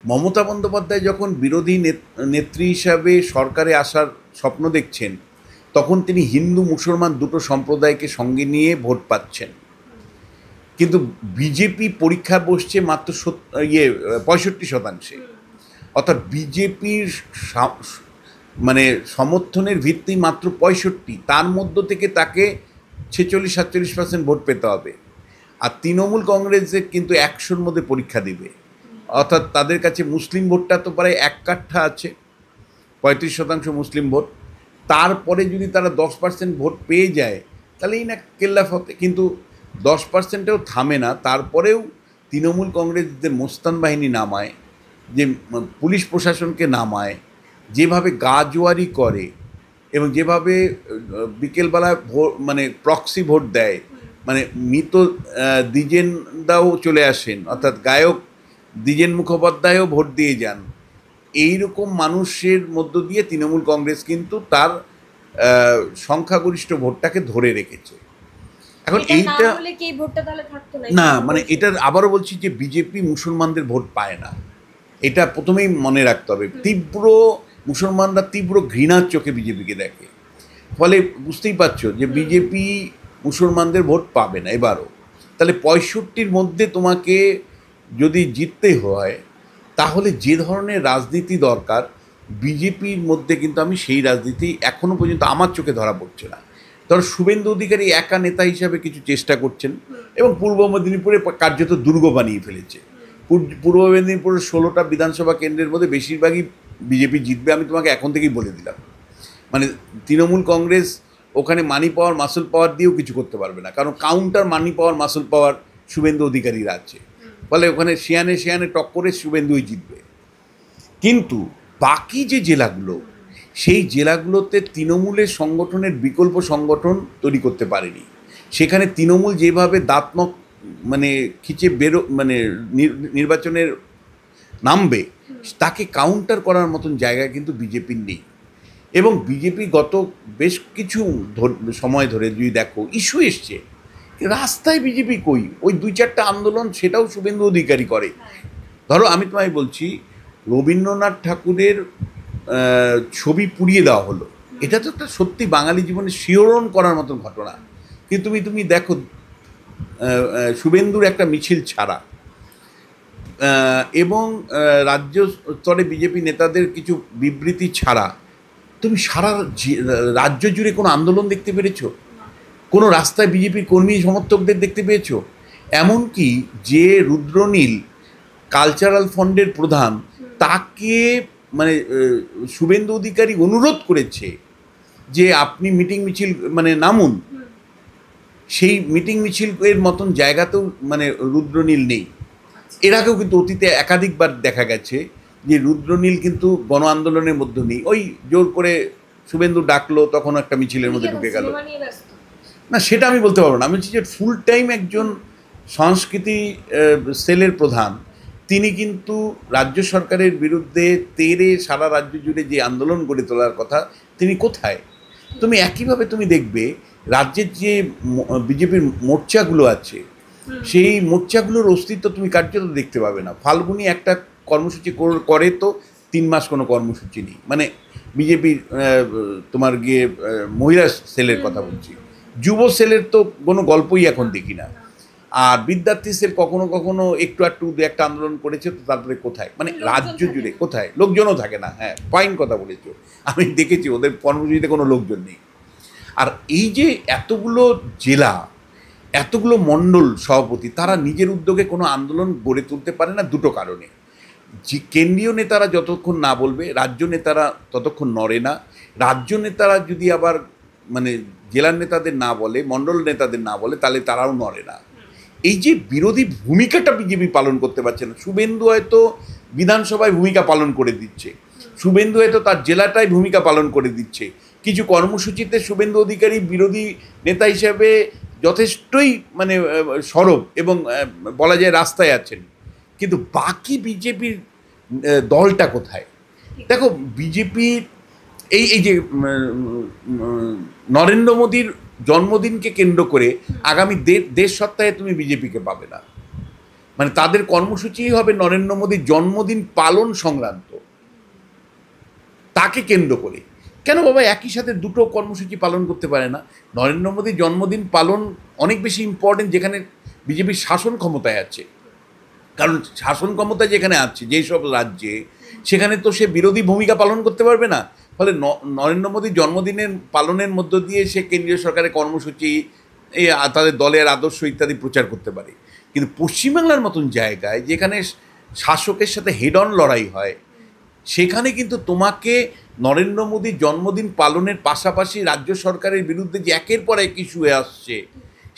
মমতা বন্দ্যোপাধ্যায় যখন বিরোধী নেত্রী হিসাবে সরকারে আসার স্বপ্ন দেখছেন, তখন তিনি হিন্দু মুসলমান দুটো সম্প্রদায়কে সঙ্গে নিয়ে ভোট পাচ্ছেন। কিন্তু বিজেপি পরীক্ষা বসছে মাত্র 65%। অর্থাৎ বিজেপির মানে সমর্থনের ভিত্তি মাত্র 65, তার মধ্য থেকে তাকে 46-47% ভোট পেতে হবে। আর তৃণমূল কংগ্রেসের কিন্তু 100-র মধ্যে পরীক্ষা দিবে। অর্থাৎ তাদের কাছে মুসলিম ভোটটা তো প্রায় এক কাঠা আছে, 35% মুসলিম ভোট। তারপরে যদি তারা 10% ভোট পেয়ে যায় তাহলেই না কেল্লা ফতে। কিন্তু 10%-এও থামে না, তারপরেও তৃণমূল কংগ্রেসদের মোস্তান বাহিনী নামায়, যে পুলিশ প্রশাসনকে নামায়, যেভাবে গাজোয়ারি করে এবং যেভাবে বিকেলবেলা ভোট মানে প্রক্সি ভোট দেয়, মানে মৃত দ্বিজেনদাও চলে আসেন, অর্থাৎ গায়ক দ্বিজেন মুখোপাধ্যায়ও ভোট দিয়ে যান। এইরকম মানুষের মধ্য দিয়ে তৃণমূল কংগ্রেস কিন্তু তার সংখ্যাগরিষ্ঠ ভোটটাকে ধরে রেখেছে। এখন এইটা না, মানে এটার আবারও বলছি যে বিজেপি মুসলমানদের ভোট পায় না, এটা প্রথমেই মনে রাখতে হবে। মুসলমানরা তীব্র ঘৃণার চোখে বিজেপিকে দেখে, ফলে বুঝতেই পারছো যে বিজেপি মুসলমানদের ভোট পাবে না এবারও। তাহলে 65-র মধ্যে তোমাকে যদি জিততে হয়, তাহলে যে ধরনের রাজনীতি দরকার বিজেপির মধ্যে কিন্তু আমি সেই রাজনীতি এখনও পর্যন্ত আমার চোখে ধরা পড়ছে না। ধরো শুভেন্দু অধিকারী একা নেতা হিসাবে কিছু চেষ্টা করছেন এবং পূর্ব মেদিনীপুরে কার্যত দুর্গ বানিয়ে ফেলেছে। পূর্ব মেদিনীপুরের 16টা বিধানসভা কেন্দ্রের মধ্যে বেশিরভাগই বিজেপি জিতবে, আমি তোমাকে এখন থেকেই বলে দিলাম। মানে তৃণমূল কংগ্রেস ওখানে মানি পাওয়ার মাসল পাওয়ার দিয়েও কিছু করতে পারবে না, কারণ কাউন্টার মানি পাওয়ার মাসল পাওয়ার শুভেন্দু অধিকারীরা আছে, ফলে ওখানে শিয়ানে টক্করে শুভেন্দুই জিতবে। কিন্তু বাকি যে জেলাগুলো, সেই জেলাগুলোতে তৃণমূলের সংগঠনের বিকল্প সংগঠন তৈরি করতে পারেনি। সেখানে তৃণমূল যেভাবে দাঁতনখ মানে খিচে মানে নির্বাচনের নামবে, তাকে কাউন্টার করার মতন জায়গা কিন্তু বিজেপির নেই। এবং বিজেপি গত বেশ কিছু সময় ধরে যদি দেখো, ইস্যু এসছে, রাস্তায় বিজেপি কই, ওই 2-4টা আন্দোলন, সেটাও শুভেন্দু অধিকারী করে। ধরো আমি তোমায় বলছি, রবীন্দ্রনাথ ঠাকুরের ছবি পুড়িয়ে দেওয়া হলো, এটা তো একটা সত্যি বাঙালি জীবনে শিহরণ করার মতন ঘটনা। কিন্তু তুমি দেখো শুভেন্দুর একটা মিছিল ছাড়া এবং রাজ্য স্তরে বিজেপি নেতাদের কিছু বিবৃতি ছাড়া তুমি সারা রাজ্য জুড়ে কোনো আন্দোলন দেখতে পেরেছো? কোনো রাস্তায় বিজেপির কর্মী সমর্থকদের দেখতে পেয়েছো? এমনকি যে রুদ্রনীল কালচারাল ফান্ডের প্রধান, তাকে মানে শুভেন্দু অধিকারী অনুরোধ করেছে যে আপনি মিটিং মিছিল মানে নামুন, সেই মিটিং মিছিলের মতন জায়গাতেও মানে রুদ্রনীল নেই। এর আগেও কিন্তু অতীতে একাধিকবার দেখা গেছে যে রুদ্রনীল কিন্তু গণ আন্দোলনের মধ্যে নেই, ওই জোর করে শুভেন্দু ডাকলো তখন একটা মিছিলের মধ্যে ঢুকে গেল। না, সেটা আমি বলতে পারবো না। আমি বলছি যে ফুল টাইম একজন সংস্কৃতি সেলের প্রধান, তিনি কিন্তু রাজ্য সরকারের বিরুদ্ধে সারা রাজ্য জুড়ে যে আন্দোলন গড়ে তোলার কথা, তিনি কোথায়? তুমি একইভাবে তুমি দেখবে রাজ্যের যে বিজেপির মোর্চাগুলো আছে, সেই মোর্চাগুলোর অস্তিত্ব তুমি কার্যত দেখতে পাবে না। ফাল্গুনি একটা কর্মসূচি করে তো 3 মাস কোনো কর্মসূচি নেই। মানে বিজেপির তোমার গিয়ে মহিলা সেলের কথা বলছি, যুব সেলের তো কোনো গল্পই এখন দেখি না। আর বিদ্যার্থী সেল কখনো কখনো একটু একটা আন্দোলন করেছে, তো তারপরে কোথায়? মানে রাজ্য জুড়ে কোথায়? লোকজনও থাকে না। হ্যাঁ, ফাইন কথা বলেছো, আমি দেখেছি ওদের কর্মসূচিতে কোনো লোকজন নেই। আর এই যে এতগুলো জেলা, এতগুলো মণ্ডল সভাপতি, তারা নিজের উদ্যোগে কোনো আন্দোলন গড়ে তুলতে পারে না দুটো কারণে। যে কেন্দ্রীয় নেতারা যতক্ষণ না বলবে, রাজ্য নেতারা ততক্ষণ নড়ে না। রাজ্য নেতারা যদি আবার মানে জেলার নেতাদের না বলে, মণ্ডল নেতাদের না বলে, তাহলে তারাও নড়ে না। এই যে বিরোধী ভূমিকাটা বিজেপি পালন করতে পারছে না। শুভেন্দু হয়তো বিধানসভায় ভূমিকা পালন করে দিচ্ছে, শুভেন্দু হয়তো তার জেলাটায় ভূমিকা পালন করে দিচ্ছে, কিছু কর্মসূচিতে শুভেন্দু অধিকারী বিরোধী নেতা হিসেবে যথেষ্টই মানে সরব এবং বলা যায় রাস্তায় আছেন। কিন্তু বাকি বিজেপির দলটা কোথায়? দেখো, বিজেপির এই যে নরেন্দ্র মোদীর জন্মদিনকে কেন্দ্র করে আগামী দেড় সপ্তাহে তুমি বিজেপিকে পাবে না। মানে তাদের কর্মসূচিই হবে নরেন্দ্র মোদীর জন্মদিন পালন সংক্রান্ত, তাকে কেন্দ্র করে। কেন বাবা একই সাথে দুটো কর্মসূচি পালন করতে পারে না? নরেন্দ্র মোদীর জন্মদিন পালন অনেক বেশি ইম্পর্টেন্ট যেখানে বিজেপির শাসন ক্ষমতায় আছে, কারণ শাসন ক্ষমতা যেখানে আছে যেসব রাজ্যে, সেখানে তো সে বিরোধী ভূমিকা পালন করতে পারবে না। ফলে নরেন্দ্র মোদীর জন্মদিনের পালনের মধ্য দিয়ে সে কেন্দ্রীয় সরকারের কর্মসূচি, তাদের দলের আদর্শ ইত্যাদি প্রচার করতে পারে। কিন্তু পশ্চিমবাংলার মতন জায়গায় যেখানে শাসকের সাথে হেড অন লড়াই হয়, সেখানে কিন্তু তোমাকে নরেন্দ্র মোদীর জন্মদিন পালনের পাশাপাশি রাজ্য সরকারের বিরুদ্ধে যে একের পর এক ইস্যু হয়ে আসছে,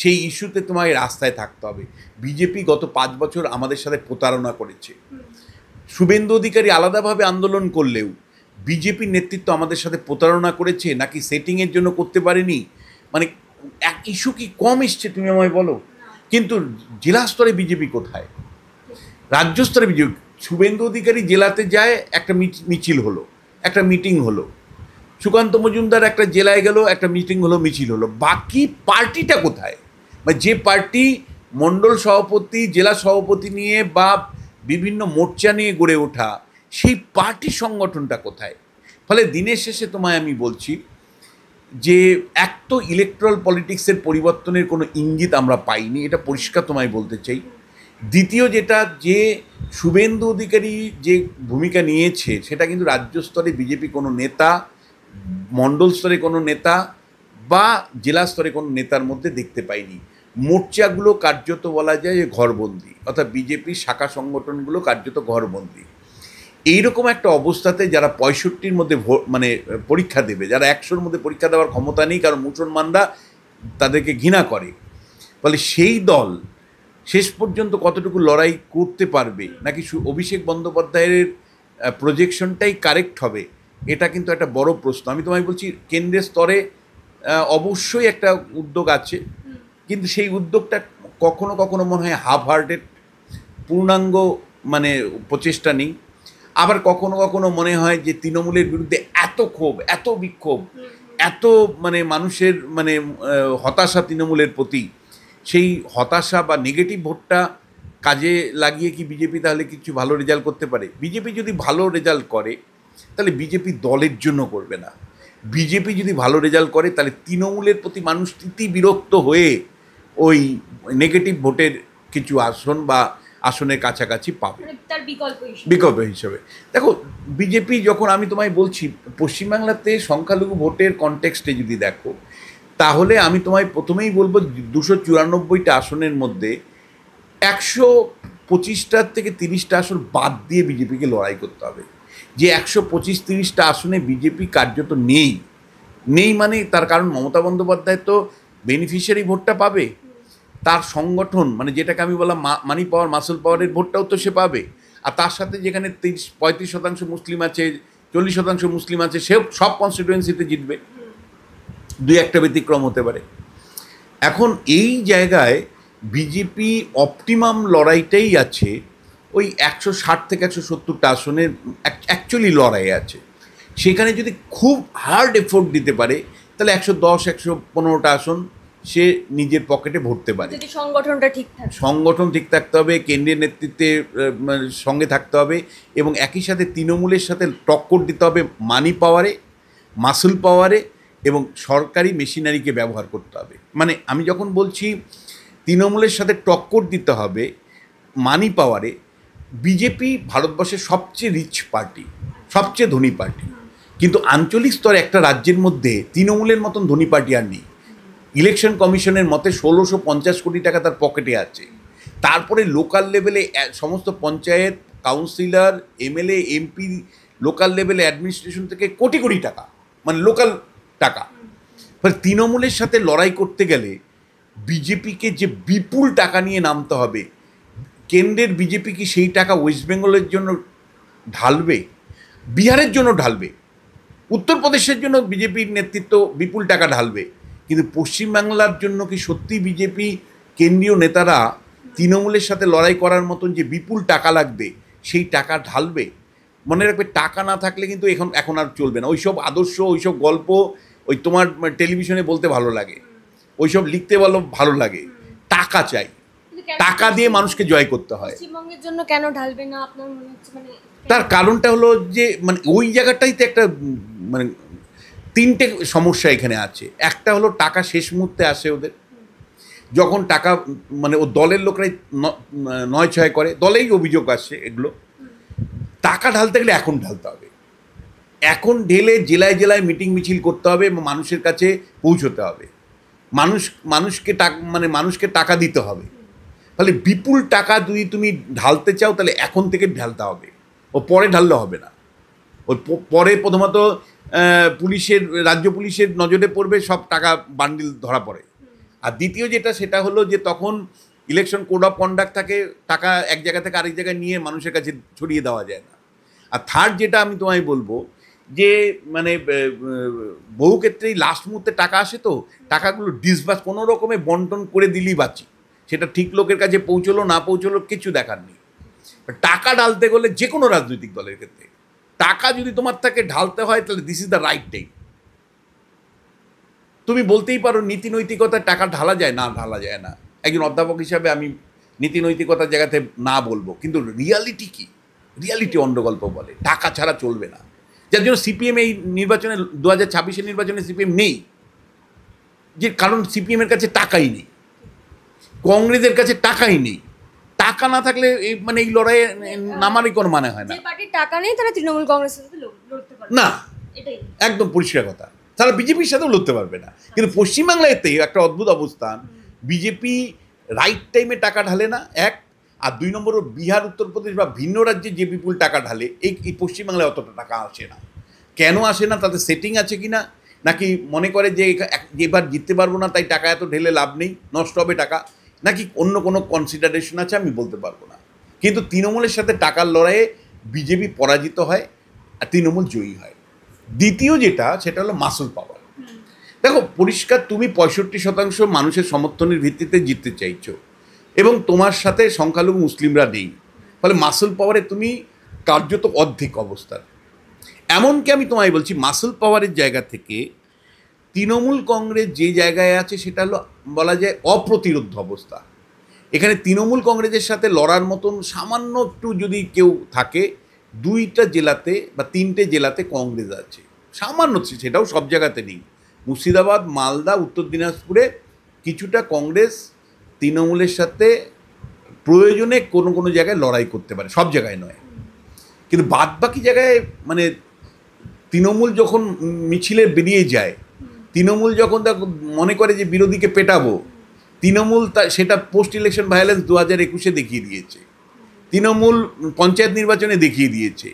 সেই ইস্যুতে তোমায় রাস্তায় থাকতে হবে। বিজেপি গত 5 বছর আমাদের সাথে প্রতারণা করেছে। শুভেন্দু অধিকারী আলাদাভাবে আন্দোলন করলেও বিজেপির নেতৃত্ব আমাদের সাথে প্রতারণা করেছে নাকি সেটিংয়ের জন্য করতে পারেনি? মানে এক ইস্যু কি কম এসছে তুমি আমায় বলো? কিন্তু জেলা স্তরে বিজেপি কোথায়? রাজ্য স্তরে বিজেপি। শুভেন্দু অধিকারী জেলাতে যায়, একটা মিছিল হলো, একটা মিটিং হলো। সুকান্ত মজুমদার একটা জেলায় গেল, একটা মিটিং হলো, মিছিল হলো। বাকি পার্টিটা কোথায়? মানে যে পার্টি মণ্ডল সভাপতি, জেলা সভাপতি নিয়ে বা বিভিন্ন মোর্চা নিয়ে গড়ে ওঠা, সেই পার্টি সংগঠনটা কোথায়? ফলে দিনের শেষে তোমায় আমি বলছি যে এক তো ইলেকট্রাল পলিটিক্সের পরিবর্তনের কোনো ইঙ্গিত আমরা পাইনি, এটা পরিষ্কার তোমায় বলতে চাই। দ্বিতীয় যেটা, যে শুভেন্দু অধিকারী যে ভূমিকা নিয়েছে সেটা কিন্তু রাজ্য স্তরে বিজেপি কোনো নেতা, মণ্ডল স্তরে কোনো নেতা বা জেলা স্তরে কোনো নেতার মধ্যে দেখতে পাইনি। মোর্চাগুলো কার্যত বলা যায় যে ঘরবন্দি, অর্থাৎ বিজেপির শাখা সংগঠনগুলো কার্যত ঘরবন্দি। এইরকম একটা অবস্থাতে যারা 65-র মধ্যে মানে পরীক্ষা দেবে, যারা 100-র মধ্যে পরীক্ষা দেওয়ার ক্ষমতা নেই, কারণ মুসলমানরা তাদেরকে ঘৃণা করে, ফলে সেই দল শেষ পর্যন্ত কতটুকু লড়াই করতে পারবে, নাকি অভিষেক বন্দ্যোপাধ্যায়ের প্রজেকশনটাই কারেক্ট হবে, এটা কিন্তু একটা বড় প্রশ্ন। আমি তোমায় বলছি কেন্দ্রের স্তরে অবশ্যই একটা উদ্যোগ আছে, কিন্তু সেই উদ্যোগটা কখনো কখনো মনে হয় হাফ হার্টেড, পূর্ণাঙ্গ মানে প্রচেষ্টা নেই। আবার কখনো কখনো মনে হয় যে তৃণমূলের বিরুদ্ধে এত ক্ষোভ, এত বিক্ষোভ, এত মানে মানুষের মানে হতাশা তৃণমূলের প্রতি, সেই হতাশা বা নেগেটিভ ভোটটা কাজে লাগিয়ে কি বিজেপি তাহলে কিছু ভালো রেজাল্ট করতে পারে? বিজেপি যদি ভালো রেজাল্ট করে তাহলে বিজেপি দলের জন্য করবে না। বিজেপি যদি ভালো রেজাল্ট করে তাহলে তৃণমূলের প্রতি মানুষ তিতি বিরক্ত হয়ে ওই নেগেটিভ ভোটের কিছু আসন বা আসনের কাছাকাছি পাবে তার বিকল্প হিসেবে। দেখো বিজেপি যখন, আমি তোমায় বলছি পশ্চিমবাংলাতে সংখ্যালঘু ভোটের কনটেক্সটে যদি দেখো, তাহলে আমি তোমায় প্রথমেই বলবো 294টা আসনের মধ্যে 125টার থেকে 30টা আসন বাদ দিয়ে বিজেপিকে লড়াই করতে হবে। যে 125-30টা আসনে বিজেপি কার্যত নেই, মানে তার কারণ মমতা বন্দ্যোপাধ্যায় তো বেনিফিশিয়ারি ভোটটা পাবে, তার সংগঠন মানে যেটাকে আমি বললাম মানি পাওয়ার, মাসল পাওয়ারের ভোটটাও তো সে পাবে। আর তার সাথে যেখানে 35% মুসলিম আছে, 40% মুসলিম আছে, সে সব কনস্টিটুয়েন্সিতে জিতবে, 2-1টা ব্যতিক্রম হতে পারে। এখন এই জায়গায় বিজেপি অপটিমাম লড়াইটাই আছে ওই 160 থেকে 170টা আসনের অ্যাকচুয়ালি লড়াই আছে। সেখানে যদি খুব হার্ড এফোর্ট দিতে পারে তাহলে 110-115টা আসন সে নিজের পকেটে ভরতে পারে। সংগঠন ঠিক থাকতে হবে, কেন্দ্রীয় নেতৃত্বের সঙ্গে থাকতে হবে, এবং একই সাথে তৃণমূলের সাথে টক্কর দিতে হবে মানি পাওয়ারে, মাসল পাওয়ারে, এবং সরকারি মেশিনারিকে ব্যবহার করতে হবে। মানে আমি যখন বলছি তৃণমূলের সাথে টক্কর দিতে হবে মানি পাওয়ারে, বিজেপি ভারতবর্ষের সবচেয়ে রিচ পার্টি, সবচেয়ে ধনী পার্টি, কিন্তু আঞ্চলিক স্তরে একটা রাজ্যের মধ্যে তৃণমূলের মতন ধনী পার্টি আর নেই। ইলেকশন কমিশনের মতে 1650 কোটি টাকা তার পকেটে আছে। তারপরে লোকাল লেভেলে সমস্ত panchayat, councillor, MLA, MP, local লেভেলে অ্যাডমিনিস্ট্রেশন থেকে কোটি কোটি টাকা, মানে লোকাল টাকা। ফলে তৃণমূলের সাথে লড়াই করতে গেলে বিজেপিকে যে বিপুল টাকা নিয়ে নামতে হবে, কেন্দ্রের বিজেপি কি সেই টাকা ওয়েস্ট বেঙ্গলের জন্য ঢালবে, বিহারের জন্য ঢালবে, উত্তরপ্রদেশের জন্য বিজেপির নেতৃত্ব বিপুল টাকা ঢালবে, কিন্তু পশ্চিমবাংলার জন্য কি সত্যি বিজেপি কেন্দ্রীয় নেতারা তৃণমূলের সাথে লড়াই করার মতন যে বিপুল টাকা লাগবে সেই টাকা ঢালবে? মনে রাখবে, টাকা না থাকলে কিন্তু এখন আর চলবে না। ওইসব আদর্শ, ওইসব গল্প ওই তোমার টেলিভিশনে বলতে ভালো লাগে, ওইসব লিখতে ভালো লাগে, টাকা চাই। টাকা দিয়ে মানুষকে জয় করতে হয়। পশ্চিমবঙ্গের জন্য কেন ঢালবে না আপনার মনে হচ্ছে? মানে তার কারণটা হলো যে মানে ওই জায়গাটাইতে একটা মানে তিনটে সমস্যা এখানে আছে। একটা হলো টাকা শেষ মুহূর্তে আসে ওদের, যখন টাকা মানে ও দলের লোকরাই নয় ছয় করে, দলেই অভিযোগ আসছে এগুলো। টাকা ঢালতে গেলে এখন ঢালতে হবে, এখন ঢেলে জেলায় জেলায় মিটিং মিছিল করতে হবে এবং মানুষের কাছে পৌঁছতে হবে, মানুষকে টাকা দিতে হবে। তাহলে বিপুল টাকা যদি তুমি ঢালতে চাও তাহলে এখন থেকে ঢালতে হবে, ও পরে ঢাললে হবে না। ওই পরে প্রথমত রাজ্য পুলিশের নজরে পড়বে, সব টাকা বান্ডিল ধরা পড়ে। আর দ্বিতীয় যেটা সেটা হলো যে তখন ইলেকশন কোড অফ কন্ডাক্ট থাকে, টাকা এক জায়গা থেকে আরেক জায়গায় নিয়ে মানুষের কাছে ছড়িয়ে দেওয়া যায় না। আর থার্ড যেটা আমি তোমায় বলবো যে মানে বহু ক্ষেত্রেই লাস্ট মুহূর্তে টাকা আসে, তো টাকাগুলো ডিসবার্স কোনো রকমে বন্টন করে দিলেই বাঁচি, সেটা ঠিক লোকের কাছে পৌঁছলো না পৌঁছলো কিছু দেখার নেই। টাকা ঢালতে গেলে যে কোনো রাজনৈতিক দলের ক্ষেত্রে টাকা যদি তোমার থেকে ঢালতে হয় তাহলে this is the right time. তুমি বলতেই পারো নীতি নৈতিকতার টাকা ঢালা যায় না, ঢালা যায় না। একজন অধ্যাপক হিসাবে আমি নীতি নৈতিকতার জায়গাতে না বলবো, কিন্তু রিয়ালিটি কি? রিয়ালিটি অন্ডগল্প বলে টাকা ছাড়া চলবে না। যার জন্য সিপিএম এই নির্বাচনে 2026-এর নির্বাচনে সিপিএম নেই, যে কারণ সিপিএমের কাছে টাকাই নেই, কংগ্রেসের কাছে টাকাই নেই। টাকা না থাকলে এই মানে এই লড়াইয়ে নামারই কোনো মানে হয় না। যে পার্টির টাকা নেই তারা তৃণমূল কংগ্রেসের সাথে লড়তে পারবে না, এটাই একদম পরিষ্কার কথা। তারা বিজেপির সাথেও লড়তে পারবে না। কিন্তু পশ্চিমবাংলায় একটা অদ্ভুত অবস্থান, বিজেপি রাইট টাইমে টাকা ঢালে না, এক। আর দুই নম্বর, বিহার, উত্তরপ্রদেশ বা ভিন্ন রাজ্যে যে বিপুল টাকা ঢালে, এই পশ্চিমবাংলায় অতটা টাকা আসে না। কেন আসে না? তাদের সেটিং আছে কি না, নাকি মনে করে যে এবার জিততে পারবো না তাই টাকা এত ঢেলে লাভ নেই, নষ্ট হবে টাকা, নাকি অন্য কোনো কনসিডারেশন আছে, আমি বলতে পারবো না। কিন্তু তৃণমূলের সাথে টাকার লড়াইয়ে বিজেপি পরাজিত হয় আর তৃণমূল জয়ী হয়। দ্বিতীয় যেটা সেটা হলো মাসল পাওয়ার। দেখো পরিষ্কার, তুমি 65% মানুষের সমর্থনের ভিত্তিতে জিততে চাইছো এবং তোমার সাথে সংখ্যালঘু মুসলিমরা নেই, ফলে মাসল পাওয়ারে তুমি কার্যত অর্ধেক অবস্থার। এমনকি আমি তোমায় বলছি, মাসল পাওয়ারের জায়গা থেকে তৃণমূল কংগ্রেস যে জায়গায় আছে সেটা হলো বলা যায় অপ্রতিরোধ অবস্থা। এখানে তৃণমূল কংগ্রেসের সাথে লড়ার মতন সামান্য একটু যদি কেউ থাকে, 2টা জেলাতে বা 3টে জেলাতে কংগ্রেস আছে সামান্য, সেটাও সব জায়গাতে নেই। মুর্শিদাবাদ, মালদা, উত্তর দিনাজপুরে কিছুটা কংগ্রেস তৃণমূলের সাথে প্রয়োজনে কোনো কোনো জায়গায় লড়াই করতে পারে, সব জায়গায় নয়। কিন্তু বাদ বাকি জায়গায় মানে তৃণমূল যখন মিছিলে বেরিয়ে যায়, তৃণমূল যখন মনে করে যে বিরোধীকে পেটাবো, তৃণমূল সেটা পোস্ট ইলেকশন ভায়োলেন্স 2021-এ দেখিয়ে দিয়েছে, তৃণমূল পঞ্চায়েত নির্বাচনে দেখিয়ে দিয়েছে।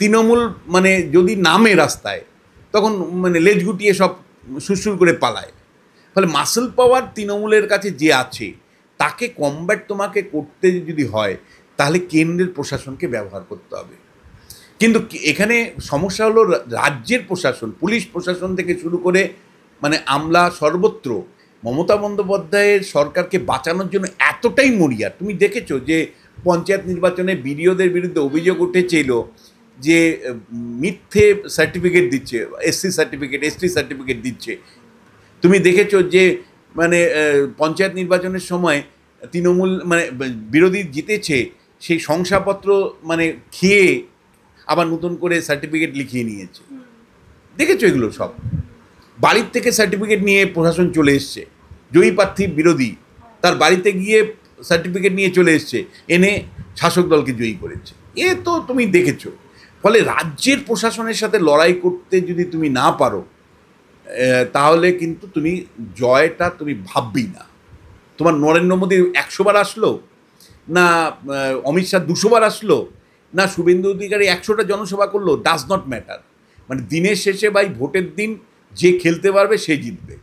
তৃণমূল মানে যদি নামে রাস্তায় তখন মানে লেজ গুটিয়ে সব সুরসুর করে পালায়। ফলে মাসল পাওয়ার তৃণমূলের কাছে যে আছে, তাকে কমব্যাট তোমাকে করতে যদি হয় তাহলে কেন্দ্রের প্রশাসনকে ব্যবহার করতে হবে। কিন্তু এখানে সমস্যা হলো রাজ্যের প্রশাসন, পুলিশ প্রশাসন থেকে শুরু করে মানে আমলা সর্বত্র মমতা বন্দ্যোপাধ্যায়ের সরকারকে বাঁচানোর জন্য এতটাই মরিয়া। তুমি দেখেছো যে পঞ্চায়েত নির্বাচনে বিডিওদের বিরুদ্ধে অভিযোগ উঠেছিল যে মিথ্যে সার্টিফিকেট দিচ্ছে, এসসি সার্টিফিকেট, এসটি সার্টিফিকেট দিচ্ছে। তুমি দেখেছো যে মানে পঞ্চায়েত নির্বাচনের সময় তৃণমূল মানে বিরোধী জিতেছে, সেই শংসাপত্র মানে খেয়ে আবার নতুন করে সার্টিফিকেট লিখিয়ে নিয়েছে। দেখেছো এগুলো সব? বাড়ির থেকে সার্টিফিকেট নিয়ে প্রশাসন চলে এসছে, জয়ী প্রার্থী বিরোধী তার বাড়িতে গিয়ে সার্টিফিকেট নিয়ে চলে এসছে, এনে শাসক দলকে জয়ী করেছে। এ তো তুমি দেখেছো। ফলে রাজ্যের প্রশাসনের সাথে লড়াই করতে যদি তুমি না পারো, তাহলে কিন্তু তুমি জয়টা তুমি ভাববেই না। তোমার নরেন্দ্র মোদী 100 বার আসলো, না অমিত শাহ 200 বার আসলো, না শুভেন্দু অধিকারী 100টা জনসভা করলো, ডাজ নট ম্যাটার। মানে দিনের শেষে ভাই ভোটের দিন যে খেলতে পারবে সে জিতবে।